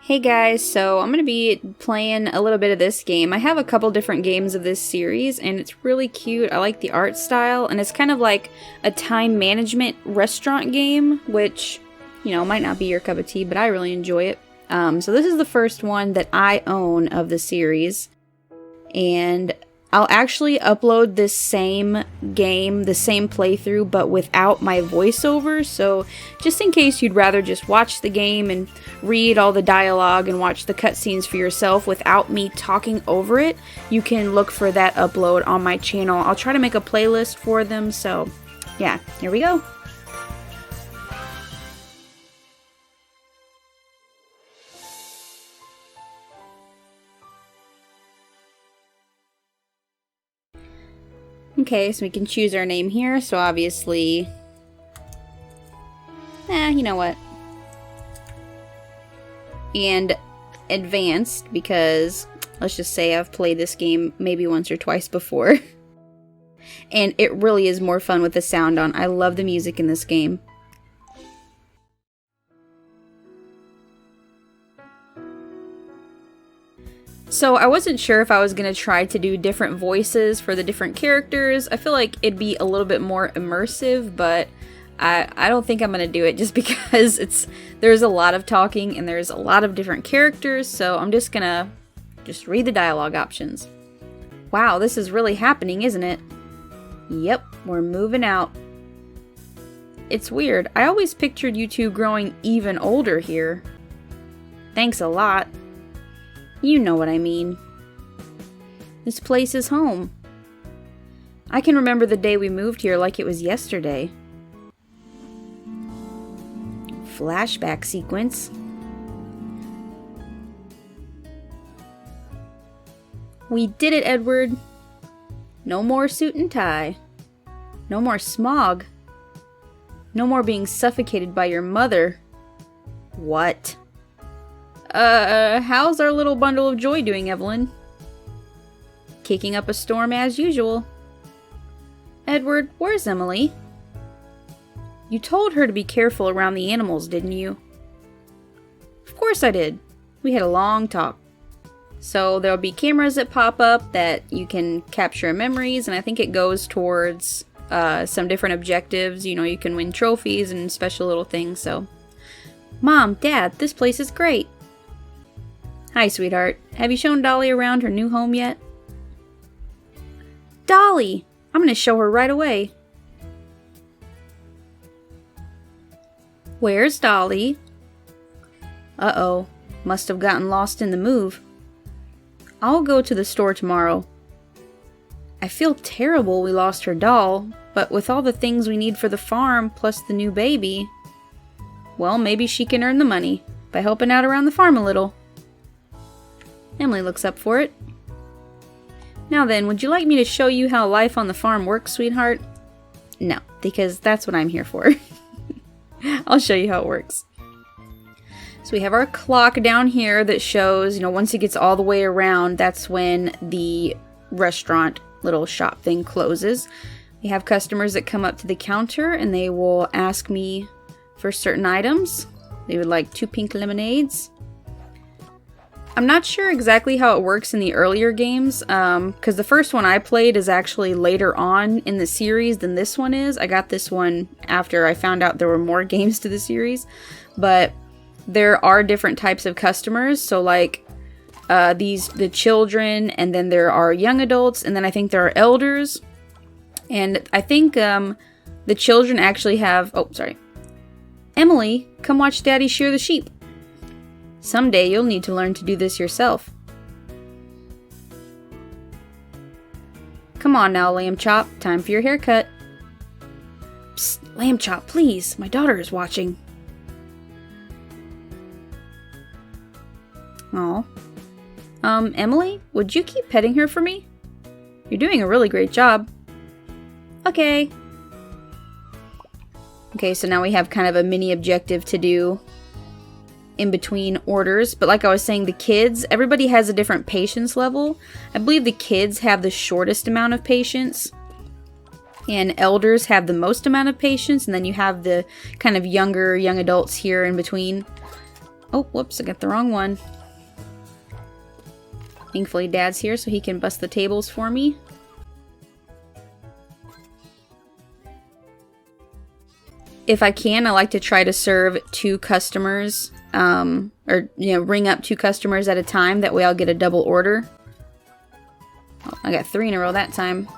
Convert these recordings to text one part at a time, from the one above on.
Hey guys, so I'm going to be playing a little bit of this game. I have a couple different games of this series and it's really cute. I like the art style and it's kind of like a time management restaurant game, which, you know, might not be your cup of tea, but I really enjoy it. So this is the first one that I own of the series, and I'll actually upload this same game, the same playthrough, but without my voiceover, so just in case you'd rather just watch the game and read all the dialogue and watch the cutscenes for yourself without me talking over it, you can look for that upload on my channel. I'll try to make a playlist for them, so yeah, here we go. Okay, so we can choose our name here, so obviously... you know what? And advanced, because let's just say I've played this game maybe once or twice before. And it really is more fun with the sound on. I love the music in this game. So I wasn't sure if I was going to try to do different voices for the different characters. I feel like it'd be a little bit more immersive, but I don't think I'm going to do it just because there's a lot of talking and there's a lot of different characters, so I'm just going to read the dialogue options. Wow, this is really happening, isn't it? Yep, we're moving out. It's weird. I always pictured you two growing even older here. Thanks a lot. You know what I mean. This place is home. I can remember the day we moved here like it was yesterday. Flashback sequence. We did it, Edward. No more suit and tie. No more smog. No more being suffocated by your mother. What? How's our little bundle of joy doing, Evelyn? Kicking up a storm as usual. Edward, where's Emily? You told her to be careful around the animals, didn't you? Of course I did. We had a long talk. So there'll be cameras that pop up that you can capture memories, and I think it goes towards some different objectives. You know, you can win trophies and special little things, so... Mom, Dad, this place is great. Hi, sweetheart. Have you shown Dolly around her new home yet? Dolly! I'm gonna show her right away. Where's Dolly? Uh-oh. Must have gotten lost in the move. I'll go to the store tomorrow. I feel terrible we lost her doll, but with all the things we need for the farm, plus the new baby... Well, maybe she can earn the money by helping out around the farm a little. Emily looks up for it. Now then, would you like me to show you how life on the farm works, sweetheart? No, because that's what I'm here for. I'll show you how it works. So we have our clock down here that shows, you know, once it gets all the way around, that's when the restaurant little shop thing closes. We have customers that come up to the counter and they will ask me for certain items. They would like 2 pink lemonades. I'm not sure exactly how it works in the earlier games, because the first one I played is actually later on in the series than this one is. I got this one after I found out there were more games to the series, but there are different types of customers, so like the children, and then there are young adults, and then I think there are elders, and I think the children actually have... Oh, sorry. Emily, come watch Daddy shear the sheep. Someday you'll need to learn to do this yourself. Come on now, Lamb Chop. Time for your haircut. Psst, Lamb Chop, please. My daughter is watching. Aw. Emily, would you keep petting her for me? You're doing a really great job. Okay. Okay, so now we have kind of a mini objective to do in between orders, but like I was saying, the kids, everybody has a different patience level. I believe the kids have the shortest amount of patience, and elders have the most amount of patience, and then you have the kind of young adults here in between. Oh, whoops, I got the wrong one. Thankfully Dad's here so he can bust the tables for me. If I can, I like to try to serve 2 customers, or, you know, ring up 2 customers at a time. That way I'll get a double order. Oh, I got 3 in a row that time.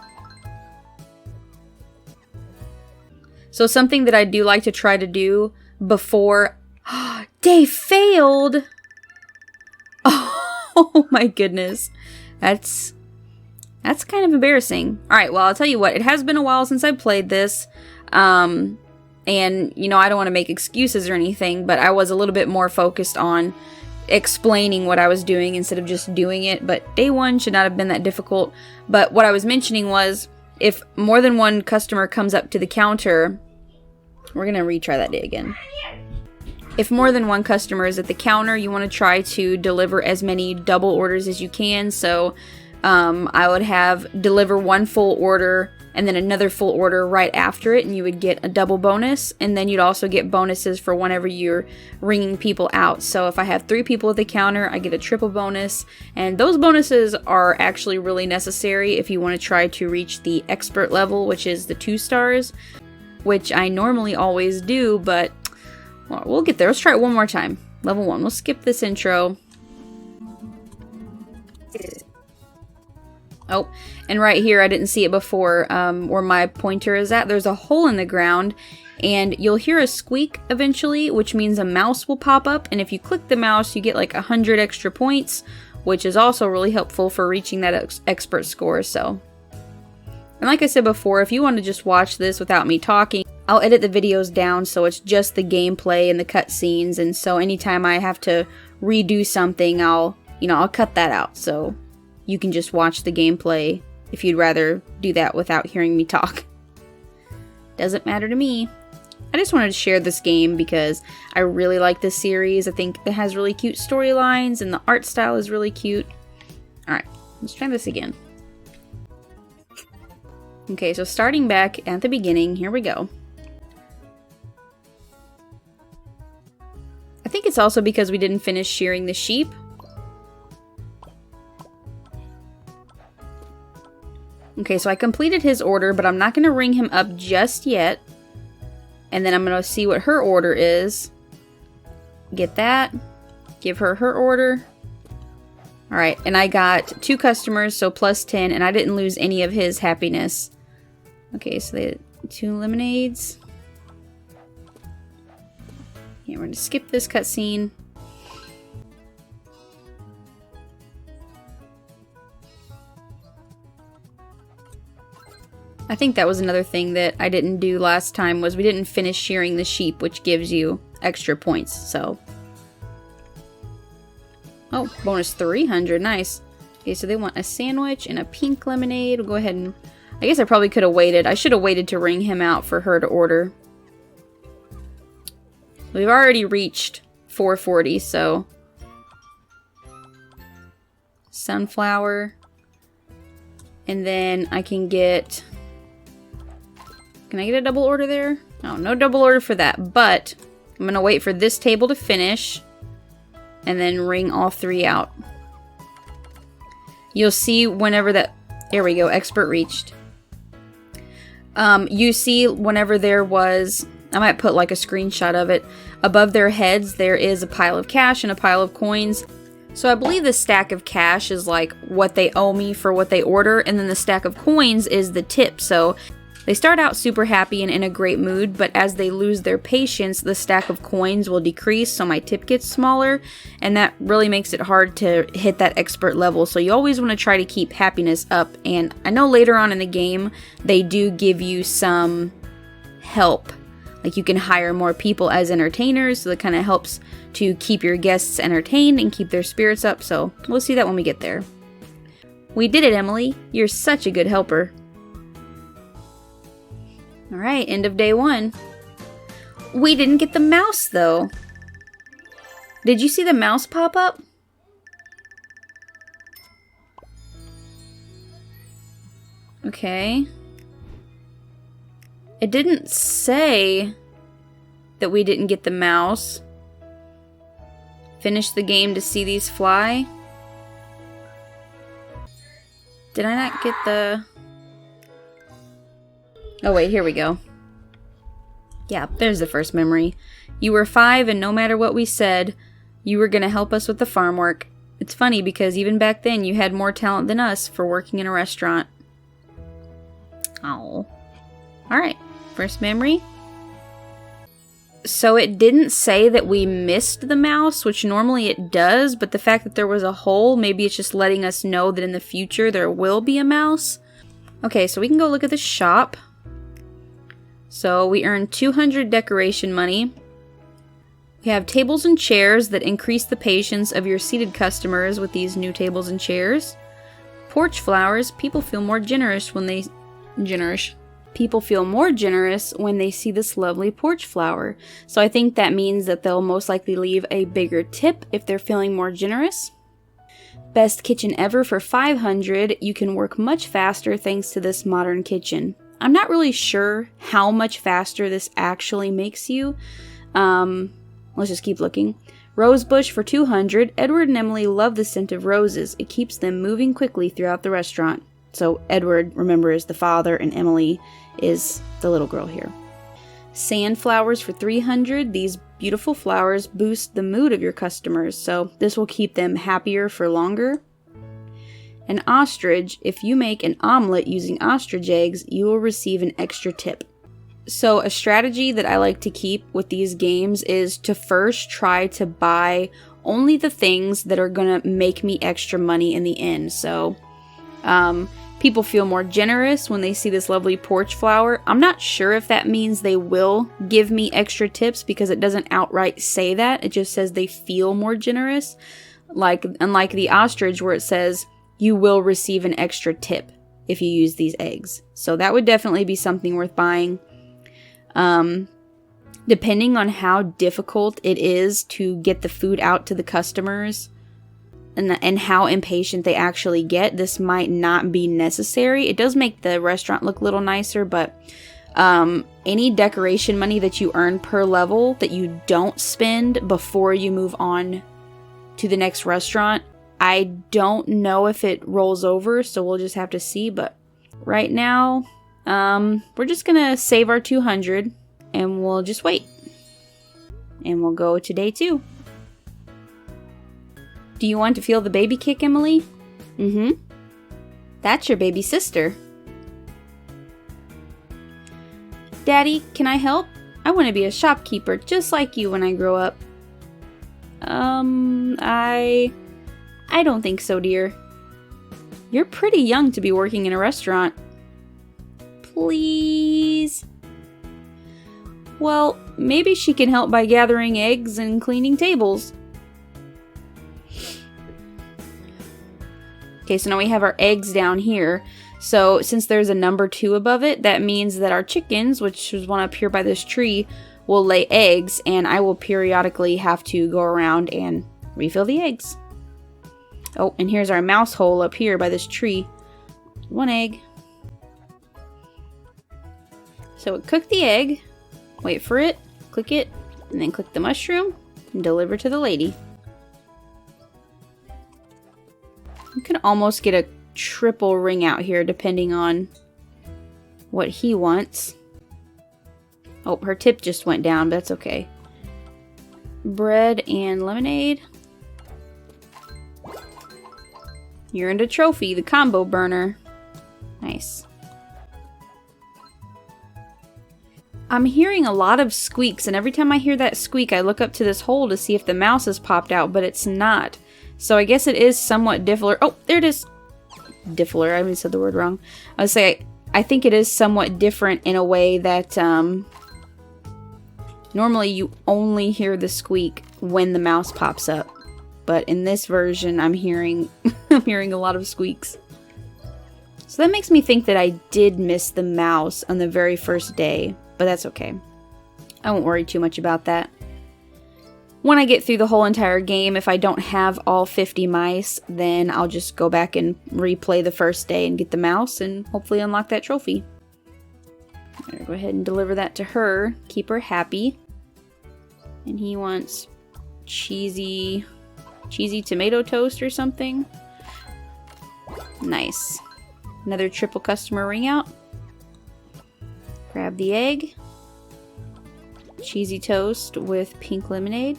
So something that I do like to try to do before... They failed! Oh my goodness. That's kind of embarrassing. Alright, well, I'll tell you what. It has been a while since I played this. And, you know, I don't want to make excuses or anything, but I was a little bit more focused on explaining what I was doing instead of just doing it. But day 1 should not have been that difficult. But what I was mentioning was, if more than one customer comes up to the counter... We're going to retry that day again. If more than one customer is at the counter, you want to try to deliver as many double orders as you can. So I would have deliver 1 full order and then another full order right after it, and you would get a double bonus. And then you'd also get bonuses for whenever you're ringing people out. So if I have 3 people at the counter, I get a triple bonus. And those bonuses are actually really necessary if you want to try to reach the expert level, which is the 2 stars, which I normally always do, but well, we'll get there. Let's try it one more time. Level 1. We'll skip this intro. Oh, and right here, I didn't see it before, where my pointer is at. There's a hole in the ground, and you'll hear a squeak eventually, which means a mouse will pop up. And if you click the mouse, you get like 100 extra points, which is also really helpful for reaching that expert score. So, and like I said before, if you want to just watch this without me talking, I'll edit the videos down so it's just the gameplay and the cutscenes. And so anytime I have to redo something, I'll cut that out. So you can just watch the gameplay if you'd rather do that without hearing me talk. Doesn't matter to me. I just wanted to share this game because I really like this series. I think it has really cute storylines and the art style is really cute. Alright, let's try this again. Okay, so starting back at the beginning, here we go. I think it's also because we didn't finish shearing the sheep. Okay, so I completed his order, but I'm not going to ring him up just yet. And then I'm going to see what her order is. Get that. Give her her order. Alright, and I got 2 customers, so plus 10, and I didn't lose any of his happiness. Okay, so they had 2 lemonades. Okay, we're going to skip this cutscene. I think that was another thing that I didn't do last time, was we didn't finish shearing the sheep, which gives you extra points, so. Oh, bonus 300, nice. Okay, so they want a sandwich and a pink lemonade. We'll go ahead and, I guess I probably could have waited. I should have waited to ring him out for her to order. We've already reached 440, so. Sunflower. And then I can get... Can I get a double order there? No, no double order for that, but I'm going to wait for this table to finish and then ring all 3 out. You'll see whenever that... There we go, expert reached. You see whenever there was... I might put like a screenshot of it. Above their heads, there is a pile of cash and a pile of coins. So I believe the stack of cash is like what they owe me for what they order, and then the stack of coins is the tip. So they start out super happy and in a great mood, but as they lose their patience, the stack of coins will decrease, so my tip gets smaller, and that really makes it hard to hit that expert level. So you always want to try to keep happiness up, and I know later on in the game, they do give you some help. Like you can hire more people as entertainers, so that kind of helps to keep your guests entertained and keep their spirits up, so we'll see that when we get there. We did it, Emily. You're such a good helper. Alright, end of day 1. We didn't get the mouse, though. Did you see the mouse pop up? Okay. It didn't say that we didn't get the mouse. Finish the game to see these fly. Did I not get the... Oh wait, here we go. Yeah, there's the first memory. You were 5 and no matter what we said, you were going to help us with the farm work. It's funny because even back then you had more talent than us for working in a restaurant. Oh. Alright, first memory. So it didn't say that we missed the mouse, which normally it does, but the fact that there was a hole, maybe it's just letting us know that in the future there will be a mouse. Okay, so we can go look at the shop. So we earned 200 decoration money. We have tables and chairs that increase the patience of your seated customers with these new tables and chairs. Porch flowers, people feel more generous when they... People feel more generous when they see this lovely porch flower. So I think that means that they'll most likely leave a bigger tip if they're feeling more generous. Best kitchen ever for 500. You can work much faster thanks to this modern kitchen. I'm not really sure how much faster this actually makes you. Let's just keep looking. Rosebush for 200. Edward and Emily love the scent of roses. It keeps them moving quickly throughout the restaurant. So Edward, remember, is the father and Emily is the little girl here. Sandflowers for 300. These beautiful flowers boost the mood of your customers, so this will keep them happier for longer. An ostrich. If you make an omelet using ostrich eggs, you will receive an extra tip. So a strategy that I like to keep with these games is to first try to buy only the things that are going to make me extra money in the end. So people feel more generous when they see this lovely porch flower. I'm not sure if that means they will give me extra tips because it doesn't outright say that. It just says they feel more generous. Unlike the ostrich where it says you will receive an extra tip if you use these eggs. So that would definitely be something worth buying. Depending on how difficult it is to get the food out to the customers and how impatient they actually get, this might not be necessary. It does make the restaurant look a little nicer, but any decoration money that you earn per level that you don't spend before you move on to the next restaurant, I don't know if it rolls over, so we'll just have to see. But right now, we're just gonna save our 200 and we'll just wait. And we'll go to day 2. Do you want to feel the baby kick, Emily? Mm-hmm. That's your baby sister. Daddy, can I help? I want to be a shopkeeper just like you when I grow up. I don't think so, dear. You're pretty young to be working in a restaurant. Please? Well, maybe she can help by gathering eggs and cleaning tables. Okay, so now we have our eggs down here. So since there's a number 2 above it, that means that our chickens, which is one up here by this tree, will lay eggs, and I will periodically have to go around and refill the eggs. Oh, and here's our mouse hole up here by this tree. 1 egg. So cook the egg, wait for it, click it, and then click the mushroom, and deliver to the lady. You can almost get a triple ring out here depending on what he wants. Oh, her tip just went down, but that's okay. Bread and lemonade. You earned a trophy, the combo burner. Nice. I'm hearing a lot of squeaks, and every time I hear that squeak, I look up to this hole to see if the mouse has popped out, but it's not. So I guess it is somewhat different. Oh, there it is. Diffler, I even said the word wrong. I would say I think it is somewhat different in a way that normally you only hear the squeak when the mouse pops up, but in this version I'm hearing I'm hearing a lot of squeaks. So that makes me think that I did miss the mouse on the very first day, but that's okay. I won't worry too much about that. When I get through the whole entire game, if I don't have all 50 mice, then I'll just go back and replay the first day and get the mouse and hopefully unlock that trophy. I'm gonna go ahead and deliver that to her, keep her happy. And he wants cheesy tomato toast or something. Nice. Another triple customer ring out. Grab the egg. Cheesy toast with pink lemonade.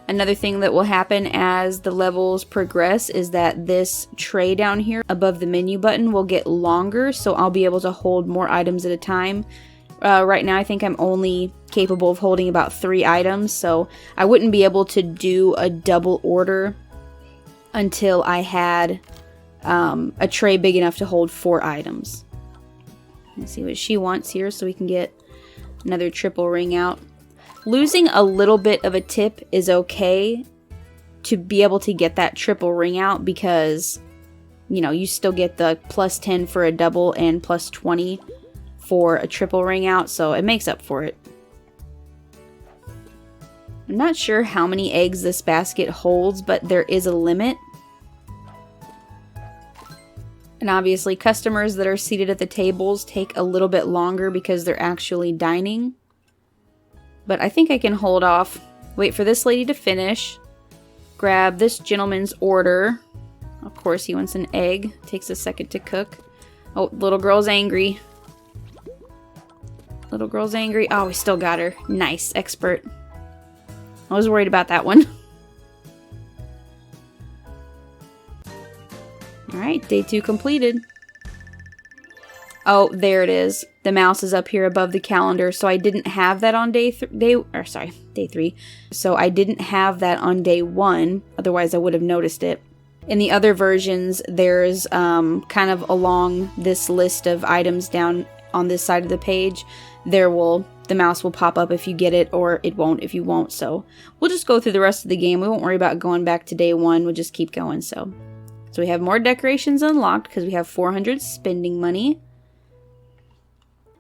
Another thing that will happen as the levels progress is that this tray down here above the menu button will get longer, so I'll be able to hold more items at a time. Right now I think I'm only capable of holding about 3 items, so I wouldn't be able to do a double order until I had a tray big enough to hold 4 items. Let's see what she wants here so we can get another triple ring out. Losing a little bit of a tip is okay to be able to get that triple ring out because, you know, you still get the plus 10 for a double and plus 20 for a triple ring out, so it makes up for it. I'm not sure how many eggs this basket holds, but there is a limit. And obviously customers that are seated at the tables take a little bit longer because they're actually dining. But I think I can hold off, wait for this lady to finish, grab this gentleman's order. Of course he wants an egg, takes a second to cook. Oh, little girl's angry. Little girl's angry. Oh, we still got her. Nice, expert. I was worried about that one. Alright, day 2 completed. Oh, there it is. The mouse is up here above the calendar, so I didn't have that on day 3. So I didn't have that on day 1, otherwise I would have noticed it. In the other versions, there's kind of along this list of items down on this side of the page, the mouse will pop up if you get it, or it won't if you won't. So we'll just go through the rest of the game. We won't worry about going back to day 1. We'll just keep going. So we have more decorations unlocked because we have 400 spending money.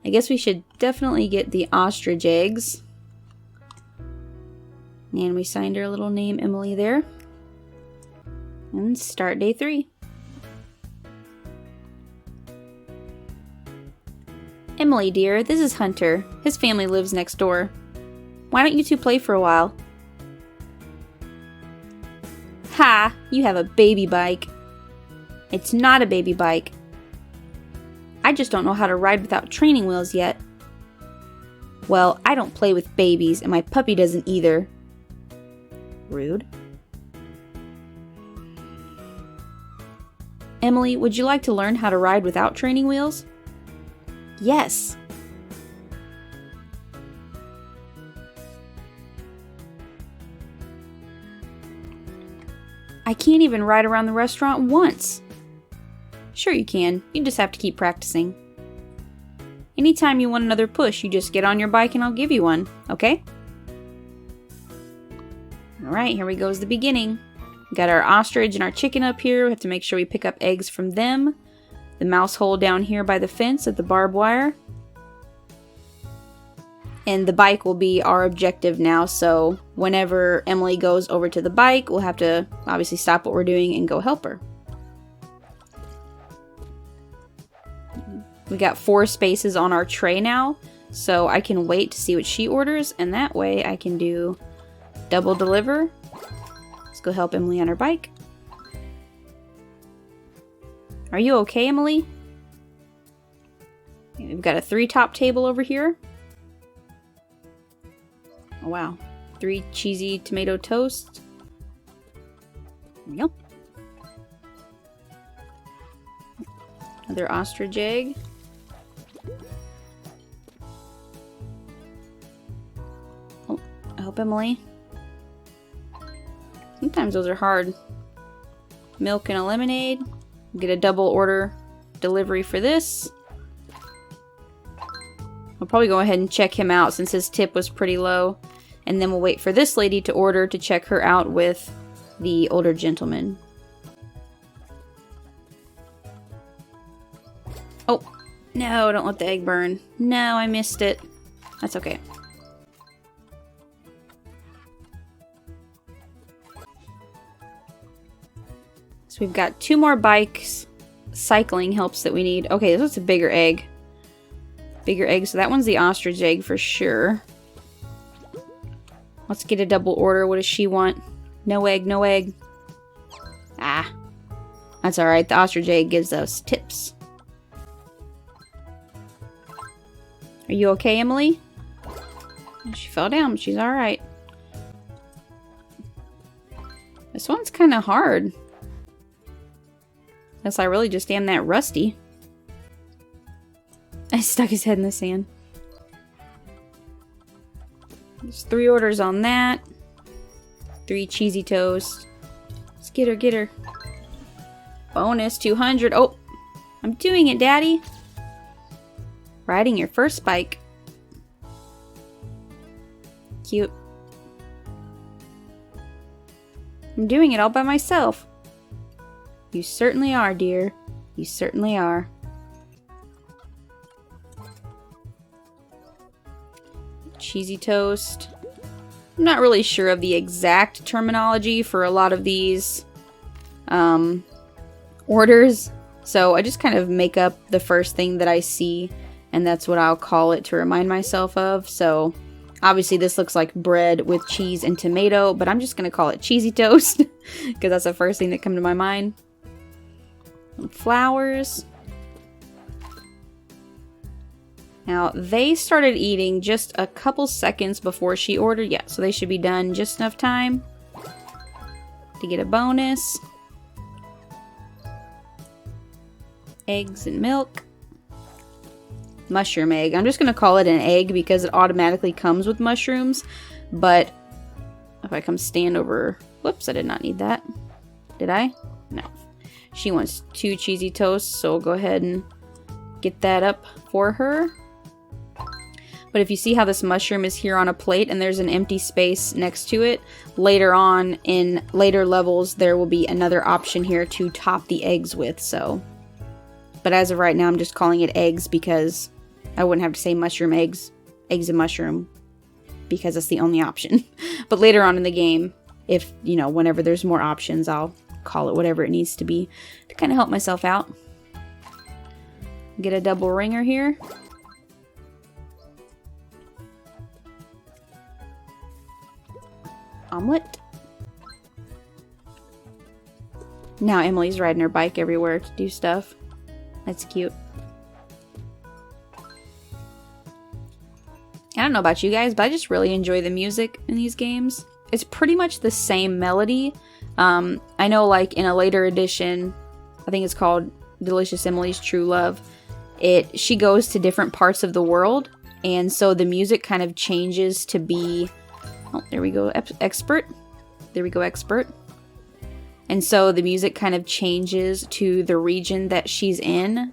I guess we should definitely get the ostrich eggs. And we signed her little name, Emily, there. And start day 3. Emily, dear, this is Hunter. His family lives next door. Why don't you two play for a while? Ha! You have a baby bike. It's not a baby bike. I just don't know how to ride without training wheels yet. Well, I don't play with babies, and my puppy doesn't either. Rude. Emily, would you like to learn how to ride without training wheels? Yes. I can't even ride around the restaurant once. Sure you can. You just have to keep practicing. Anytime you want another push, you just get on your bike and I'll give you one, okay? Alright, here we go is the beginning. We got our ostrich and our chicken up here. We have to make sure we pick up eggs from them. The mouse hole down here by the fence at the barbed wire. And the bike will be our objective now, so whenever Emily goes over to the bike, we'll have to obviously stop what we're doing and go help her. We got 4 spaces on our tray now, so I can wait to see what she orders, and that way I can do double deliver. Let's go help Emily on her bike. Are you okay, Emily? We've got a 3-top table over here. Oh wow. 3 cheesy tomato toast. There we go. Another ostrich egg. Oh, I hope Emily. Sometimes those are hard. Milk and a lemonade. Get a double order delivery for this. I'll probably go ahead and check him out since his tip was pretty low. And then we'll wait for this lady to order to check her out with the older gentleman. Oh, no, don't let the egg burn. No, I missed it. That's okay. So we've got 2 more bikes, cycling helps that we need. Okay, this is a bigger egg. Bigger egg, so that one's the ostrich egg for sure. Let's get a double order. What does she want? No egg, no egg. Ah. That's alright. The ostrich egg gives us tips. Are you okay, Emily? She fell down, but she's alright. This one's kind of hard. Guess I really just am that rusty. I stuck his head in the sand. There's 3 orders on that. 3 cheesy toast. Let's get her, get her. Bonus 200. Oh, I'm doing it, Daddy. Riding your first bike. Cute. I'm doing it all by myself. You certainly are, dear. You certainly are. Cheesy toast. I'm not really sure of the exact terminology for a lot of these orders, so I just kind of make up the first thing that I see, and that's what I'll call it to remind myself of. So obviously this looks like bread with cheese and tomato, but I'm just gonna call it cheesy toast because that's the first thing that comes to my mind. Flowers. Now, they started eating just a couple seconds before she ordered. Yeah, so they should be done just enough time to get a bonus. Eggs and milk. Mushroom egg. I'm just going to call it an egg because it automatically comes with mushrooms. But if I come stand over... Whoops, I did not need that. Did I? No. She wants 2 cheesy toasts, so we'll go ahead and get that up for her. But if you see how this mushroom is here on a plate and there's an empty space next to it, later on in later levels there will be another option here to top the eggs with. So, but as of right now I'm just calling it eggs because I wouldn't have to say mushroom eggs, eggs and mushroom, because that's the only option. But later on in the game, if, you know, whenever there's more options, I'll call it whatever it needs to be to kind of help myself out. Get a double ringer here. Omelet. Now Emily's riding her bike everywhere to do stuff. That's cute. I don't know about you guys, but I just really enjoy the music in these games. It's pretty much the same melody. I know, like, in a later edition, I think it's called Delicious Emily's True Love, she goes to different parts of the world, and so the music kind of changes to be... Oh, there we go, expert. There we go, expert. And so the music kind of changes to the region that she's in.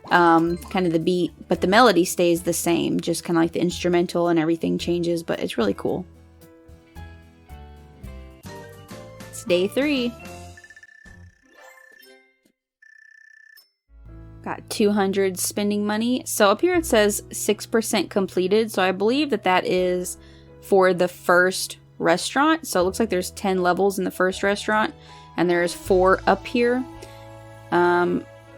Kind of the beat, but the melody stays the same. Just kind of like the instrumental and everything changes, but it's really cool. It's day 3. Got 200 spending money. So up here it says 6% completed. So I believe that that is for the first restaurant. So it looks like there's 10 levels in the first restaurant and there's 4 up here.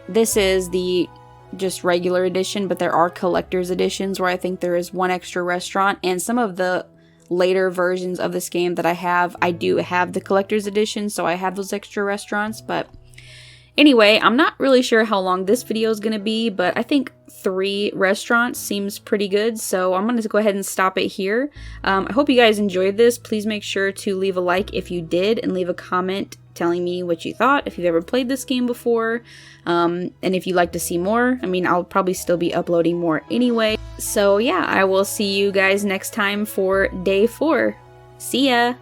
This is the just regular edition, but there are collector's editions where I think there is 1 extra restaurant, and some of the later versions of this game that I do have the collector's edition, so I have those extra restaurants. But anyway, I'm not really sure how long this video is going to be, but I think 3 restaurants seems pretty good, so I'm going to go ahead and stop it here. I hope you guys enjoyed this. Please make sure to leave a like if you did, and leave a comment telling me what you thought, if you've ever played this game before, and if you'd like to see more. I mean, I'll probably still be uploading more anyway. So yeah, I will see you guys next time for day 4. See ya!